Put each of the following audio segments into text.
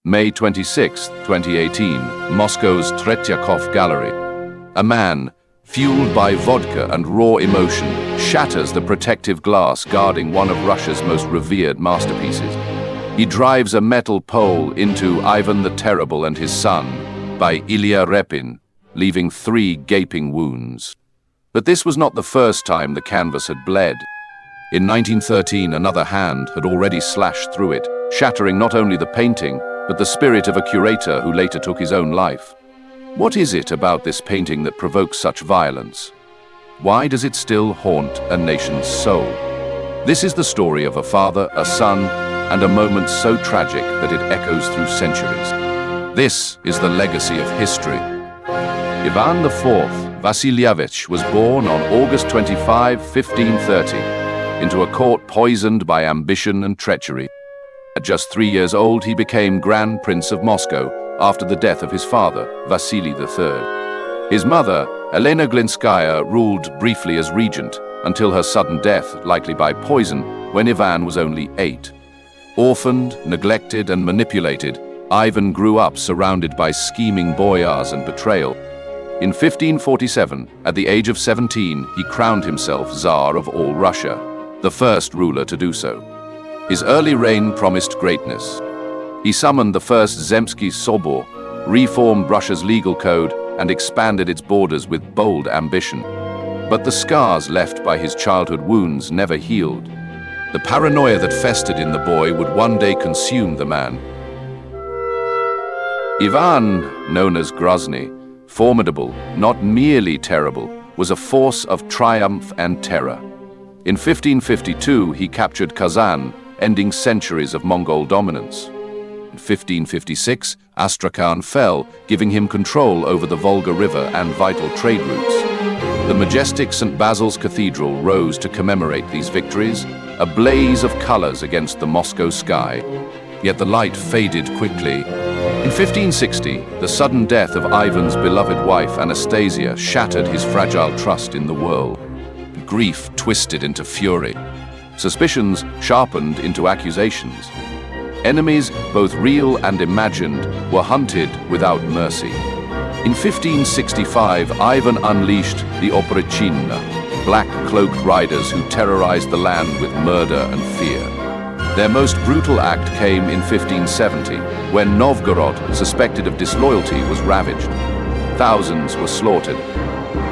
May 26, 2018, Moscow's Tretyakov Gallery. A man, fueled by vodka and raw emotion, shatters the protective glass guarding one of Russia's most revered masterpieces. He drives a metal pole into Ivan the Terrible and His Son by Ilya Repin, leaving 3 gaping wounds. But this was not the first time the canvas had bled. In 1913, another hand had already slashed through it, shattering not only the painting, but the spirit of a curator who later took his own life. What is it about this painting that provokes such violence? Why does it still haunt a nation's soul? This is the story of a father, a son, and a moment so tragic that it echoes through centuries. This is the legacy of history. Ivan IV Vasilievich was born on August 25, 1530, into a court poisoned by ambition and treachery. At just 3 years old, he became Grand Prince of Moscow after the death of his father, Vasily III. His mother, Elena Glinskaya, ruled briefly as regent until her sudden death, likely by poison, when Ivan was only 8. Orphaned, neglected, and manipulated, Ivan grew up surrounded by scheming boyars and betrayal. In 1547, at the age of 17, he crowned himself Tsar of all Russia, the first ruler to do so. His early reign promised greatness. He summoned the first Zemsky Sobor, reformed Russia's legal code, and expanded its borders with bold ambition. But the scars left by his childhood wounds never healed. The paranoia that festered in the boy would one day consume the man. Ivan, known as Grozny, formidable, not merely terrible, was a force of triumph and terror. In 1552, he captured Kazan, ending centuries of Mongol dominance. In 1556, Astrakhan fell, giving him control over the Volga River and vital trade routes. The majestic St. Basil's Cathedral rose to commemorate these victories, a blaze of colors against the Moscow sky. Yet the light faded quickly. In 1560, the sudden death of Ivan's beloved wife Anastasia shattered his fragile trust in the world. Grief twisted into fury. Suspicions sharpened into accusations. Enemies, both real and imagined, were hunted without mercy. In 1565, Ivan unleashed the Oprichnina, black-cloaked riders who terrorized the land with murder and fear. Their most brutal act came in 1570, when Novgorod, suspected of disloyalty, was ravaged. Thousands were slaughtered.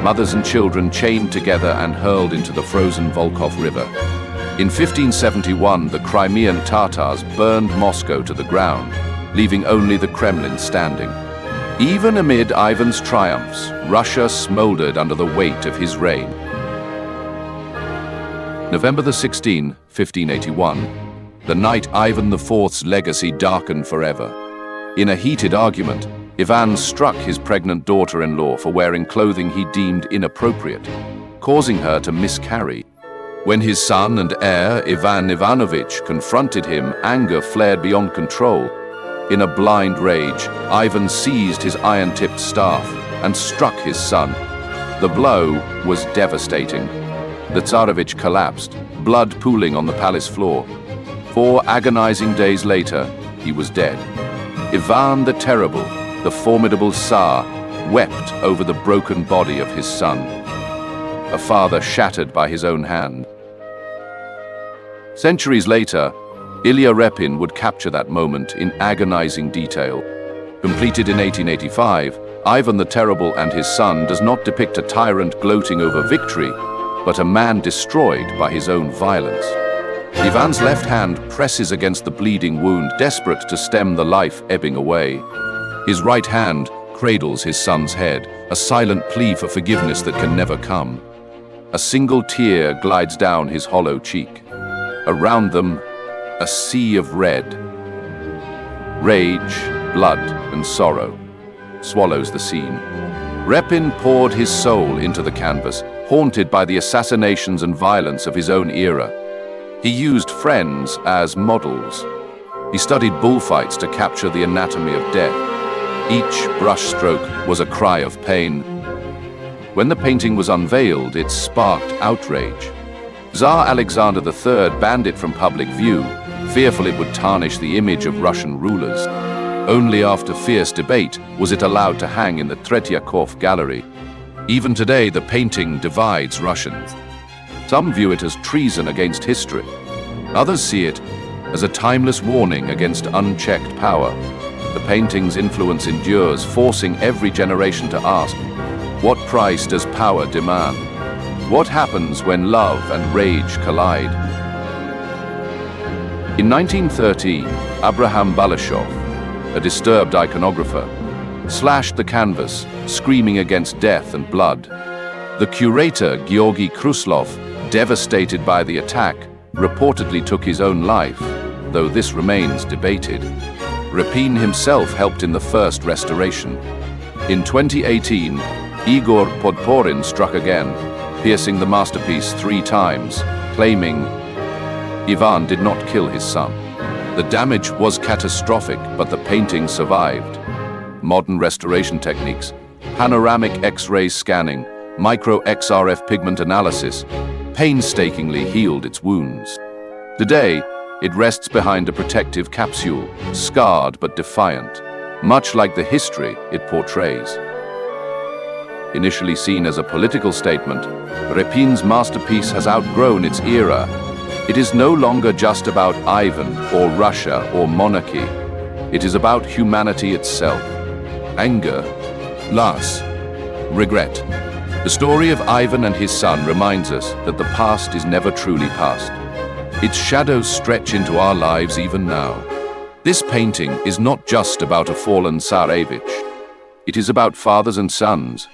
Mothers and children chained together and hurled into the frozen Volkhov River. In 1571, the Crimean Tatars burned Moscow to the ground, leaving only the Kremlin standing. Even amid Ivan's triumphs, Russia smoldered under the weight of his reign. November 16, 1581, the night Ivan IV's legacy darkened forever. In a heated argument, Ivan struck his pregnant daughter-in-law for wearing clothing he deemed inappropriate, causing her to miscarry. When his son and heir, Ivan Ivanovich, confronted him, anger flared beyond control. In a blind rage, Ivan seized his iron-tipped staff and struck his son. The blow was devastating. The Tsarevich collapsed, blood pooling on the palace floor. 4 agonizing days later, he was dead. Ivan the Terrible, the formidable Tsar, wept over the broken body of his son, a father shattered by his own hand. Centuries later, Ilya Repin would capture that moment in agonizing detail. Completed in 1885, Ivan the Terrible and His Son does not depict a tyrant gloating over victory, but a man destroyed by his own violence. Ivan's left hand presses against the bleeding wound, desperate to stem the life ebbing away. His right hand cradles his son's head, a silent plea for forgiveness that can never come. A single tear glides down his hollow cheek. Around them, a sea of red. Rage, blood, and sorrow swallows the scene. Repin poured his soul into the canvas, haunted by the assassinations and violence of his own era. He used friends as models. He studied bullfights to capture the anatomy of death. Each brushstroke was a cry of pain. When the painting was unveiled, it sparked outrage. Tsar Alexander III banned it from public view, fearful it would tarnish the image of Russian rulers. Only after fierce debate was it allowed to hang in the Tretyakov Gallery. Even today, the painting divides Russians. Some view it as treason against history. Others see it as a timeless warning against unchecked power. The painting's influence endures, forcing every generation to ask, what price does power demand? What happens when love and rage collide? In 1913, Abraham Balashov, a disturbed iconographer, slashed the canvas, screaming against death and blood. The curator, Georgy Kruslov, devastated by the attack, reportedly took his own life, though this remains debated. Repin himself helped in the first restoration. In 2018, Igor Podporin struck again, piercing the masterpiece 3 times, claiming Ivan did not kill his son. The damage was catastrophic, but the painting survived. Modern restoration techniques, panoramic X-ray scanning, micro-XRF pigment analysis, painstakingly healed its wounds. Today, it rests behind a protective capsule, scarred but defiant, much like the history it portrays. Initially seen as a political statement, Repin's masterpiece has outgrown its era. It is no longer just about Ivan or Russia or monarchy. It is about humanity itself. Anger, loss, regret. The story of Ivan and his son reminds us that the past is never truly past. Its shadows stretch into our lives even now. This painting is not just about a fallen Tsarevich. It is about fathers and sons,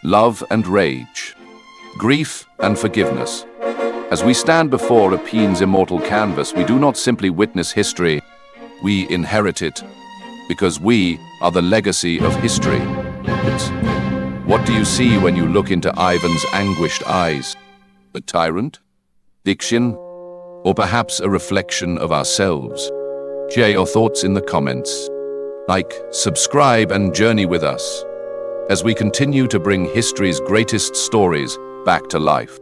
love and rage, grief and forgiveness. As we stand before Repin's immortal canvas, we do not simply witness history, we inherit it, because we are the legacy of history. What do you see when you look into Ivan's anguished eyes? The tyrant? Diction? Or perhaps a reflection of ourselves? Share your thoughts in the comments. Like, subscribe, and journey with us as we continue to bring history's greatest stories back to life.